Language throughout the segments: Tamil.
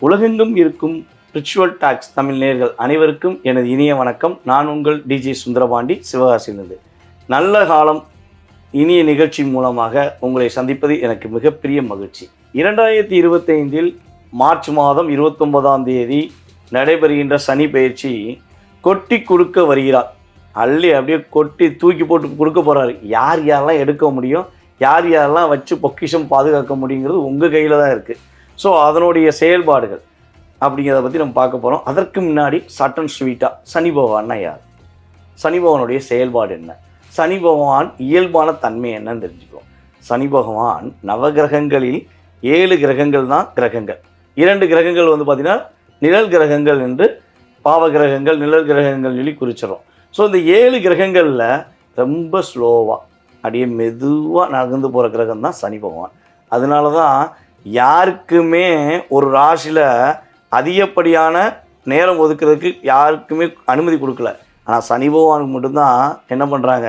உலகெங்கும் இருக்கும் ரிச்சுவல் டாக்ஸ் தமிழ் நேயர்கள் அனைவருக்கும் எனது இனிய வணக்கம். நான் உங்கள் டிஜே சுந்தரபாண்டி, சிவகாசியிலிருந்து. நல்ல காலம் இனிய நிகழ்ச்சி மூலமாக உங்களை சந்திப்பது எனக்கு மிகப்பெரிய மகிழ்ச்சி. 2025 மார்ச் மாதம் 29ஆம் தேதி நடைபெறுகின்ற சனி பயிற்சி கொட்டி கொடுக்க வருகிறார். அள்ளி அப்படியே கொட்டி தூக்கி போட்டு கொடுக்க போகிறாரு. யார் யாரெல்லாம் எடுக்க முடியும், யார் யாரெல்லாம் வச்சு பொக்கிஷம் பாதுகாக்க முடியுங்கிறது உங்கள் கையில் தான் இருக்குது. ஸோ அதனுடைய செயல்பாடுகள் அப்படிங்கிறத பற்றி நம்ம பார்க்க போகிறோம். அதற்கு முன்னாடி ஷார்ட் அண்ட் ஸ்வீட்டாக சனி பகவான்னா யார், சனி பகவானுடைய செயல்பாடு என்ன, சனி பகவான் இயல்பான தன்மை என்னன்னு தெரிஞ்சுக்குவோம். சனி பகவான் நவகிரகங்களில் 7 கிரகங்கள் தான் கிரகங்கள். 2 கிரகங்கள் பார்த்திங்கன்னா நிழல் கிரகங்கள் என்று பாவ கிரகங்கள் நிழல் கிரகங்கள் சொல்லி குறிச்சிடும். ஸோ இந்த 7 கிரகங்களில் ரொம்ப ஸ்லோவாக அப்படியே மெதுவாக நகர்ந்து போகிற கிரகம் தான் சனி பகவான். அதனால தான் யாருக்குமே ஒரு ராசியில் அதிகப்படியான நேரம் ஒதுக்குறதுக்கு யாருக்குமே அனுமதி கொடுக்கல. ஆனால் சனி பகவானுக்கு மட்டும்தான் என்ன பண்ணுறாங்க,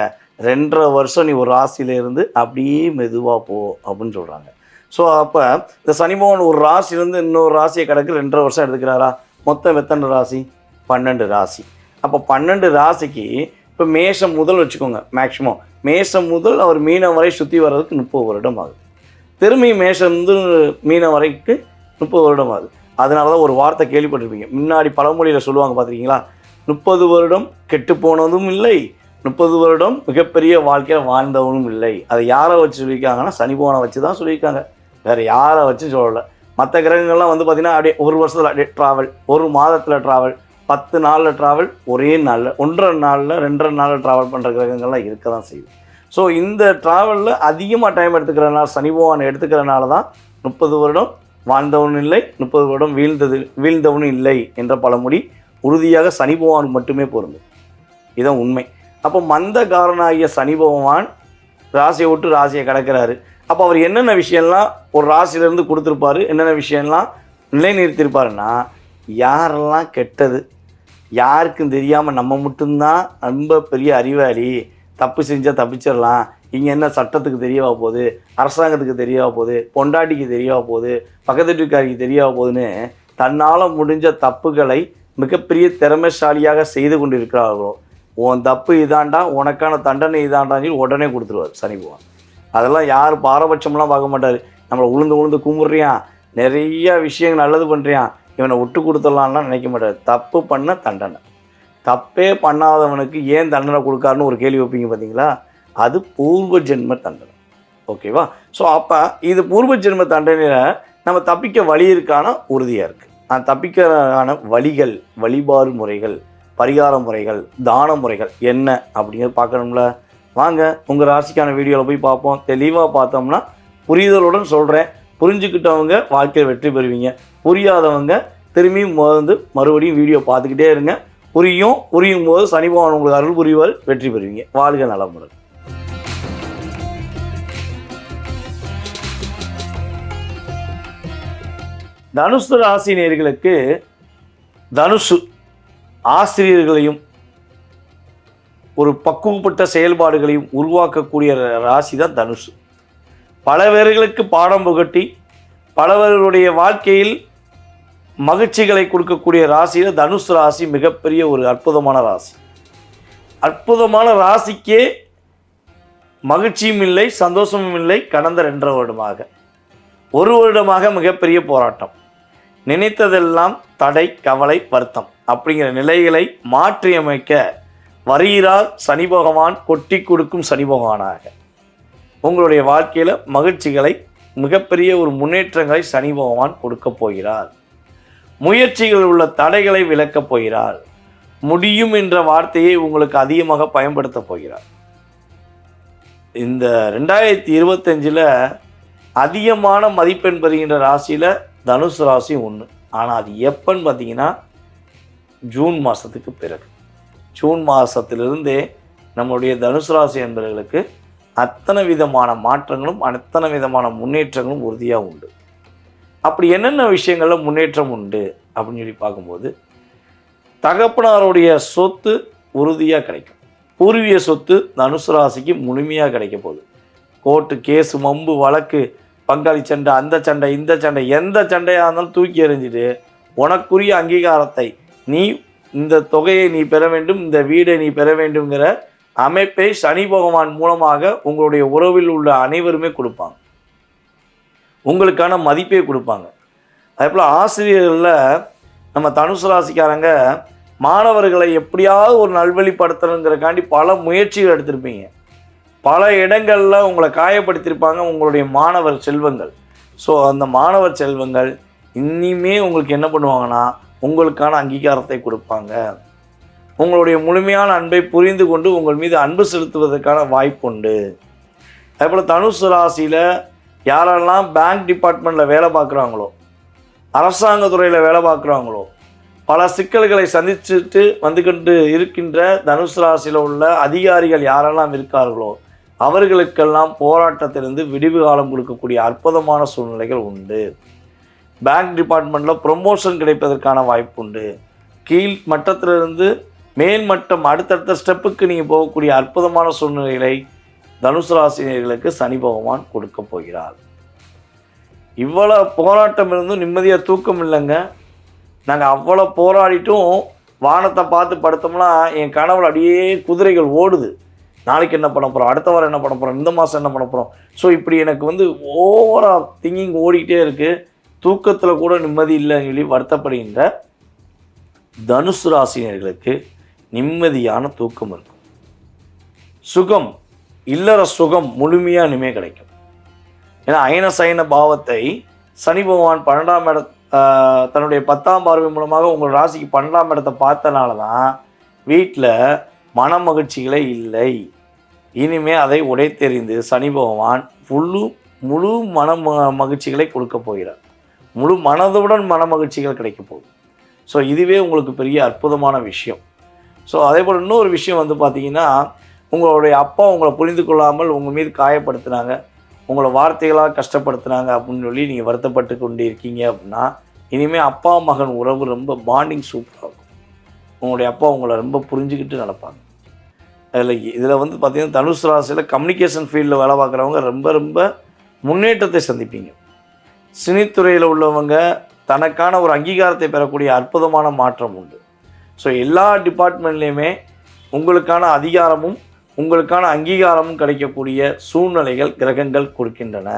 2.5 வருஷம் நீ ஒரு ராசியிலேருந்து அப்படியே மெதுவாக போ அப்படின்னு சொல்கிறாங்க. ஸோ அப்போ இந்த சனி பகவான் ஒரு ராசிலேருந்து இன்னொரு ராசியை கிடக்கு 2.5 வருஷம் எடுத்துக்கிறாரா? மொத்தம் எத்தனை ராசி? 12 ராசி. அப்போ 12 ராசிக்கு இப்போ மேஷம் முதல் வச்சுக்கோங்க, மேக்ஸிமம் மேஷம் முதல் அவர் மீனம் வரை சுற்றி வர்றதுக்கு 30 வருடம் ஆகுது. திரும்பி மேஷம் மீனம் வரைக்கு 30 வருடம் ஆகுது. அதனால தான் ஒரு வார்த்தை கேள்விப்பட்டிருப்பீங்க, முன்னாடி பழமொழியில் சொல்லுவாங்க பார்த்துருக்கீங்களா, 30 வருடம் கெட்டு போனதும் இல்லை, 30 வருடம் மிகப்பெரிய வாழ்க்கையில் வாழ்ந்தவனும் இல்லை. அதை யாரை வச்சு சொல்லியிருக்காங்கன்னா சனி பகவானை வச்சு தான் சொல்லியிருக்காங்க, வேறு யாரை வச்சு சொல்லலை. மற்ற கிரகங்கள்லாம் பார்த்திங்கன்னா அப்படியே ஒரு வருஷத்தில் அப்படியே ட்ராவல், ஒரு மாதத்தில் ட்ராவல், 10 நாளில் ட்ராவல், ஒரே நாளில் 1.5 நாளில் 2.5 நாளில் ட்ராவல் பண்ணுற கிரகங்கள்லாம் இருக்க தான் செய்யுது. ஸோ இந்த ட்ராவலில் அதிகமாக டைம் எடுத்துக்கிறனால சனி பகவான் எடுத்துக்கிறனால தான் 30 வருடம் வாழ்ந்தவனும் இல்லை, 30 வருடம் வீழ்ந்தவனும் இல்லை என்ற பழமொழி உறுதியாக சனி பகவானுக்கு மட்டுமே பொருந்தும். இதுதான் உண்மை. அப்போ மந்தகாரனாகிய சனி பகவான் ராசியை விட்டு ராசியை கடக்கிறாரு. அப்போ அவர் என்னென்ன விஷயம்லாம் ஒரு ராசியிலேருந்து கொடுத்துருப்பாரு, என்னென்ன விஷயம்லாம் நிலைநிறுத்தியிருப்பாருன்னா, யாரெல்லாம் கெட்டது யாருக்கும் தெரியாமல் நம்ம மட்டும்தான் ரொம்ப பெரிய அறிவாளி, தப்பு செஞ்சால் தப்பிச்சிடலாம், இங்கே என்ன சட்டத்துக்கு தெரியவா போகுது, அரசாங்கத்துக்கு தெரியவா போகுது, பொண்டாட்டிக்கு தெரியவா போகுது, பக்கத்து வீட்டுக்காரிக்கு தெரியவா போகுதுன்னு தன்னால் முடிஞ்ச தப்புகளை மிகப்பெரிய திறமைசாலியாக செய்து கொண்டு இருக்கிறார்களோ, உன் தப்பு இதாண்டா, உனக்கான தண்டனை இதாண்டான்னு சொல்லி உடனே கொடுத்துருவார் சனி பகவான். அதெல்லாம் யார் பாரபட்சம்லாம் பார்க்க மாட்டார். நம்மளை உளுந்து கும்பிட்றியான், நிறைய விஷயங்கள் நல்லது பண்ணுறியான், இவனை விட்டு கொடுத்துடலான்லாம் நினைக்க மாட்டார். தப்பு பண்ண தண்டனை, தப்பே பண்ணாதவனுக்கு ஏன் தண்டனை கொடுக்காருன்னு ஒரு கேள்வி வைப்பீங்க பார்த்தீங்களா, அது பூர்வ ஜென்ம தண்டனை. ஓகேவா? ஸோ அப்போ இது பூர்வ ஜென்ம தண்டனையில் நம்ம தப்பிக்க வழி இருக்கான உறுதியாக இருக்குது. அந்த தப்பிக்கிறதுக்கான வழிகள், வழிபாடு முறைகள், பரிகார முறைகள், தான முறைகள் என்ன அப்படிங்கிறது பார்க்கணும்ல. வாங்க உங்கள் ராசிக்கான வீடியோவில் போய் பார்ப்போம். தெளிவாக பார்த்தோம்னா புரிதலுடன் சொல்கிறேன். புரிஞ்சுக்கிட்டவங்க வாழ்க்கையில் வெற்றி பெறுவீங்க, புரியாதவங்க திரும்பியும் மறுபடியும் வீடியோ பார்த்துக்கிட்டே இருங்க. புரியும் போது சனி பகவான் உங்களுக்கு அருள் புரிவார், வெற்றி பெறுவீங்க. வாழ்க நலமுடன். தனுசு ராசி நேயர்களுக்கு தனுசு ஆசிரியர்களையும் ஒரு பக்குவப்பட்ட செயல்பாடுகளையும் உருவாக்கக்கூடிய ராசி தான் தனுசு. பல பேர்களுக்கு பாடம் புகட்டி பலவர்களுடைய வாழ்க்கையில் மகிழ்ச்சிகளை கொடுக்கக்கூடிய ராசியில் தனுசு ராசி மிகப்பெரிய ஒரு அற்புதமான ராசி. அற்புதமான ராசிக்கே மகிழ்ச்சியும் இல்லை, சந்தோஷமும் இல்லை. கடந்த 2.5 வருடமாக, 1 வருடமாக மிகப்பெரிய போராட்டம், நினைத்ததெல்லாம் தடை, கவலை, வருத்தம் அப்படிங்கிற நிலைகளை மாற்றியமைக்க வருகிறார் சனி பகவான். கொட்டி கொடுக்கும் சனி பகவானாக உங்களுடைய வாழ்க்கையில் மகிழ்ச்சிகளை, மிகப்பெரிய ஒரு முன்னேற்றங்களை சனி பகவான் கொடுக்க போகிறார். முயற்சிகளில் உள்ள தடைகளை விலக்கப் போகிறார். முடியும் என்ற வார்த்தையை உங்களுக்கு அதிகமாக பயன்படுத்த போகிறார். இந்த 2025 அதிகமான மதிப்பெண் பெறுகின்ற ராசியில் தனுசு ராசி ஒன்று. ஆனால் அது எப்பன்னு பார்த்தீங்கன்னா ஜூன் மாதத்துக்கு பிறகு. ஜூன் மாதத்திலிருந்தே நம்மளுடைய தனுசு ராசி என்பவர்களுக்கு அத்தனை விதமான மாற்றங்களும் அத்தனை விதமான முன்னேற்றங்களும் உறுதியாக உண்டு. அப்படி என்னென்ன விஷயங்களில் முன்னேற்றம் உண்டு அப்படின்னு சொல்லி பார்க்கும்போது, தகப்பனாருடைய சொத்து உறுதியாக கிடைக்கும். பூர்வீக சொத்து தனுசு ராசிக்கு முழுமையாக கிடைக்க போகுது. கோர்ட்டு கேஸு, மம்பு, வழக்கு, பங்காளி சண்டை, அந்த சண்டை, இந்த சண்டை, எந்த சண்டையாக இருந்தாலும் தூக்கி எறிஞ்சிட்டு உனக்குரிய அங்கீகாரத்தை நீ இந்த தொகையை நீ பெற வேண்டும், இந்த வீடை நீ பெற வேண்டும்ங்கிற அமைப்பை சனி பகவான் மூலமாக உங்களுடைய உறவில் உள்ள அனைவருமே கொடுப்பாங்க, உங்களுக்கான மதிப்பை கொடுப்பாங்க. அதே போல் ஆசிரியர்களில் நம்ம தனுசு ராசிக்காரங்க மாணவர்களை எப்படியாவது ஒரு நல்வழிப்படுத்தணுங்கிறக்காண்டி பல முயற்சிகள் எடுத்திருப்பீங்க. பல இடங்களில் உங்களை காயப்படுத்தியிருப்பாங்க உங்களுடைய மாணவர் செல்வங்கள். ஸோ அந்த மாணவர் செல்வங்கள் இனிமே உங்களுக்கு என்ன பண்ணுவாங்கன்னா உங்களுக்கான அங்கீகாரத்தை கொடுப்பாங்க. உங்களுடைய முழுமையான அன்பை புரிந்து கொண்டு உங்கள் மீது அன்பு செலுத்துவதற்கான வாய்ப்பு உண்டு. அதேபோல் தனுசு ராசியில் யாரெல்லாம் பேங்க் டிபார்ட்மெண்ட்டில் வேலை பார்க்குறாங்களோ, அரசாங்க துறையில் வேலை பார்க்குறாங்களோ, பல சிக்கல்களை சந்திச்சுட்டு வந்துக்கிட்டு இருக்கின்ற தனுசு ராசியில் உள்ள அதிகாரிகள் யாரெல்லாம் இருக்கார்களோ அவர்களுக்கெல்லாம் போராட்டத்திலிருந்து விடிவு காலம் கொடுக்கக்கூடிய அற்புதமான சூழ்நிலைகள் உண்டு. பேங்க் டிபார்ட்மெண்ட்டில் ப்ரொமோஷன் கிடைப்பதற்கான வாய்ப்பு உண்டு. கீழ் மட்டத்திலிருந்து மேல் மட்டம் அடுத்தடுத்த ஸ்டெப்புக்கு நீங்கள் போகக்கூடிய அற்புதமான சூழ்நிலைகளை தனுசு ராசினியர்களுக்கு சனி பகவான் கொடுக்க போகிறார். இவ்வளோ போராட்டம் இருந்தும் நிம்மதியாக தூக்கம் இல்லைங்க. நாங்கள் அவ்வளோ போராடிட்டும் வானத்தை பார்த்து படுத்தோம்னா என் கனவுல அப்படியே குதிரைகள் ஓடுது. நாளைக்கு என்ன பண்ண போகிறோம், அடுத்த வாரம் என்ன பண்ண போகிறோம், இந்த மாதம் என்ன பண்ண போகிறோம். ஸோ இப்படி எனக்கு ஓவராக திங்கிங் ஓடிக்கிட்டே இருக்குது. தூக்கத்தில் கூட நிம்மதி இல்லைன்னு சொல்லி வருத்தப்படுகின்ற தனுசு ராசினியர்களுக்கு நிம்மதியான தூக்கம் இருக்கும். சுகம், இல்லற சுகம் முழுமையாக இனிமே கிடைக்கும். ஏன்னா அயன சயன பாவத்தை சனி பகவான் 12ஆம் இட தன்னுடைய 10ஆம் பார்வை மூலமாக உங்கள் ராசிக்கு 12ஆம் இடத்தை பார்த்தனால தான் வீட்டில் மன மகிழ்ச்சிகளே இல்லை. இனிமே அதை உடைத்தெறிந்து சனி பகவான் முழு மன மகிழ்ச்சிகளை கொடுக்க போகிறார். முழு மனதுடன் மன மகிழ்ச்சிகள் கிடைக்க போகுது. ஸோ இதுவே உங்களுக்கு பெரிய அற்புதமான விஷயம். ஸோ அதே போல் இன்னொரு விஷயம் பார்த்தீங்கன்னா, உங்களுடைய அப்பா உங்களை புரிந்து கொள்ளாமல் உங்கள் மீது காயப்படுத்தினாங்க, உங்களை வார்த்தைகளாக கஷ்டப்படுத்தினாங்க அப்படின்னு சொல்லி நீங்கள் வருத்தப்பட்டு கொண்டு இருக்கீங்க அப்படின்னா, இனிமேல் அப்பா மகன் உறவு ரொம்ப பாண்டிங் சூப்பராக இருக்கும். உங்களுடைய அப்பா உங்களை ரொம்ப புரிஞ்சுக்கிட்டு நடப்பாங்க. இதில் பார்த்திங்கன்னா தனுசு ராசியில் கம்யூனிகேஷன் ஃபீல்டில் வேலை பார்க்குறவங்க ரொம்ப ரொம்ப முன்னேற்றத்தை சந்திப்பீங்க. சினித்துறையில் உள்ளவங்க தனக்கான ஒரு அங்கீகாரத்தை பெறக்கூடிய அற்புதமான மாற்றம் உண்டு. ஸோ எல்லா டிபார்ட்மெண்ட்லேயுமே உங்களுக்கான அதிகாரமும் உங்களுக்கான அங்கீகாரமும் கிடைக்கக்கூடிய சூழ்நிலைகள் கிரகங்கள் கொடுக்கின்றன.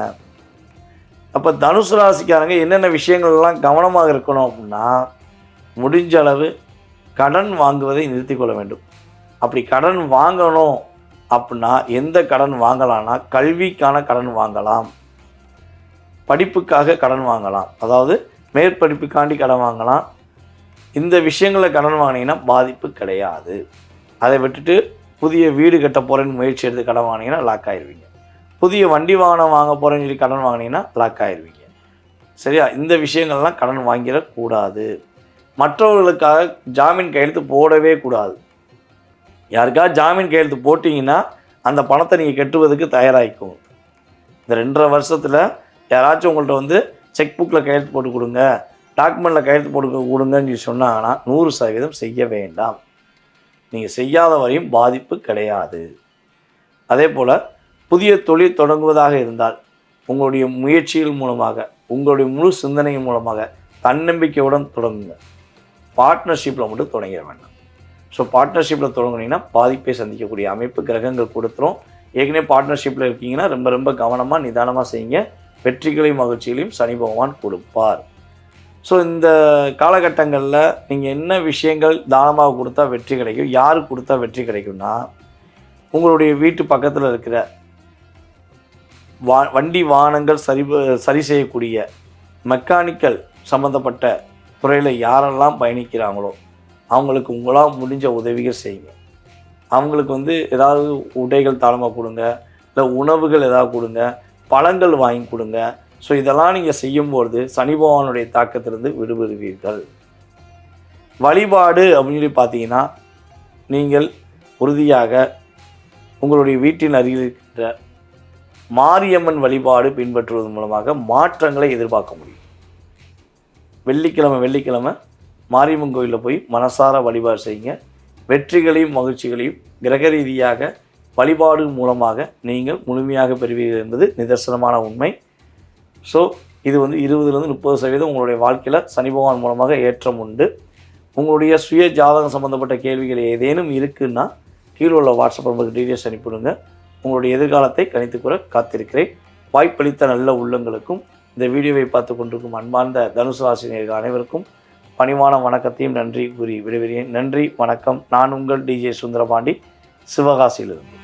அப்போ தனுசு ராசிக்காரங்க என்னென்ன விஷயங்கள்லாம் கவனமாக இருக்கணும் அப்படின்னா, முடிஞ்ச அளவு கடன் வாங்குவதை நிறுத்தி கொள்ள வேண்டும். அப்படி கடன் வாங்கணும் அப்படின்னா எந்த கடன் வாங்கலாம்னா, கல்விக்கான கடன் வாங்கலாம், படிப்புக்காக கடன் வாங்கலாம், அதாவது மேற்படிப்புக்காண்டி கடன் வாங்கலாம். இந்த விஷயங்களில் கடன் வாங்கினீங்கன்னா பாதிப்பு கிடையாது. அதை விட்டுட்டு புதிய வீடு கட்ட போகிறேன்னு முயற்சி எடுத்து கடன் வாங்கினீங்கன்னா லாக் ஆகிடுவீங்க. புதிய வண்டி வாகனம் வாங்க போகிறேன்னு சொல்லி கடன் வாங்கினீங்கன்னா லாக் ஆகிடுவீங்க. சரியா? இந்த விஷயங்கள்லாம் கடன் வாங்கிடக்கூடாது. மற்றவர்களுக்காக ஜாமீன் கையெழுத்து போடவே கூடாது. யாருக்காவது ஜாமீன் கையெழுத்து போட்டிங்கன்னா அந்த பணத்தை நீங்கள் கட்டுவதுக்கு தயாராகிக்கும். இந்த 2.5 வருஷத்தில் யாராச்சும் உங்கள்கிட்ட செக் புக்கில் கையெழுத்து போட்டு கொடுங்க, டாக்குமெண்ட்டில் கையெழுத்து போட்டு கொடுங்கன்னு சொல்லி சொன்னாங்கன்னா 100% செய்ய வேண்டாம். நீங்கள் செய்யாத வரையும் பாதிப்பு கிடையாது. அதே போல் புதிய தொழில் தொடங்குவதாக இருந்தால் உங்களுடைய முயற்சிகள் மூலமாக, உங்களுடைய முழு சிந்தனையின் மூலமாக தன்னம்பிக்கையுடன் தொடங்குங்க. பார்ட்னர்ஷிப்பில் மட்டும் தொடங்கிட வேண்டாம். ஸோ பார்ட்னர்ஷிப்பில் தொடங்குனீங்கன்னா பாதிப்பை சந்திக்கக்கூடிய அமைப்பு கிரகங்கள் கொடுத்துரும். ஏற்கனவே பார்ட்னர்ஷிப்பில் இருக்கீங்கன்னா ரொம்ப ரொம்ப கவனமாக நிதானமாக செய்யுங்க. வெற்றிகளையும் மகிழ்ச்சிகளையும் சனி பகவான் கொடுப்பார். ஸோ இந்த காலகட்டங்களில் நீங்கள் என்ன விஷயங்கள் தானமாக கொடுத்தா வெற்றி கிடைக்கும், யாருக்கு கொடுத்தா வெற்றி கிடைக்கும்னா, உங்களுடைய வீட்டு பக்கத்தில் இருக்கிற வண்டி வாகனங்கள் சரி செய்யக்கூடிய மெக்கானிக்கல் சம்மந்தப்பட்ட துறையில் யாரெல்லாம் பயணிக்கிறாங்களோ அவங்களுக்கு உங்களால் முடிஞ்ச உதவிகள் செய்யுங்க. அவங்களுக்கு ஏதாவது உடைகள் தாளமாக கொடுங்க, இல்லை உணவுகள் ஏதாவது கொடுங்க, பழங்கள் வாங்கி கொடுங்க. ஸோ இதெல்லாம் நீங்கள் செய்யும்பொழுது சனி பகவானுடைய தாக்கத்திலிருந்து விடுபடுவீர்கள். வழிபாடு அப்படின்னு சொல்லி பார்த்தீங்கன்னா, நீங்கள் உறுதியாக உங்களுடைய வீட்டின் அருகில் இருக்கின்ற மாரியம்மன் வழிபாடு பின்பற்றுவதன் மூலமாக மாற்றங்களை எதிர்பார்க்க முடியும். வெள்ளிக்கிழமை மாரியம்மன் கோயிலில் போய் மனசார வழிபாடு செய்யுங்க. வெற்றிகளையும் மகிழ்ச்சிகளையும் கிரக ரீதியாக வழிபாடு மூலமாக நீங்கள் முழுமையாக பெறுவீர்கள் என்பது நிதர்சனமான உண்மை. ஸோ இது வந்து 20-30% உங்களுடைய வாழ்க்கையில் சனி பகவான் மூலமாக ஏற்றம் உண்டு. உங்களுடைய சுய ஜாதகம் சம்மந்தப்பட்ட கேள்விகள் ஏதேனும் இருக்குன்னா கீழே உள்ள வாட்ஸ்அப் நம்பருக்கு டீட்டெயில்ஸ் அனுப்பிவிடுங்க. உங்களுடைய எதிர்காலத்தை கணித்துக்கூற காத்திருக்கிறேன். வாய்ப்பளித்த நல்ல உள்ளங்களுக்கும் இந்த வீடியோவை பார்த்து கொண்டிருக்கும் அன்பார்ந்த தனுசு ராசினியர்கள் அனைவருக்கும் பணிவான வணக்கத்தையும் நன்றி கூறி விடைபெறுகிறேன். நன்றி, வணக்கம். நான் உங்கள் டிஜே சுந்தரபாண்டி, சிவகாசியிலிருந்து.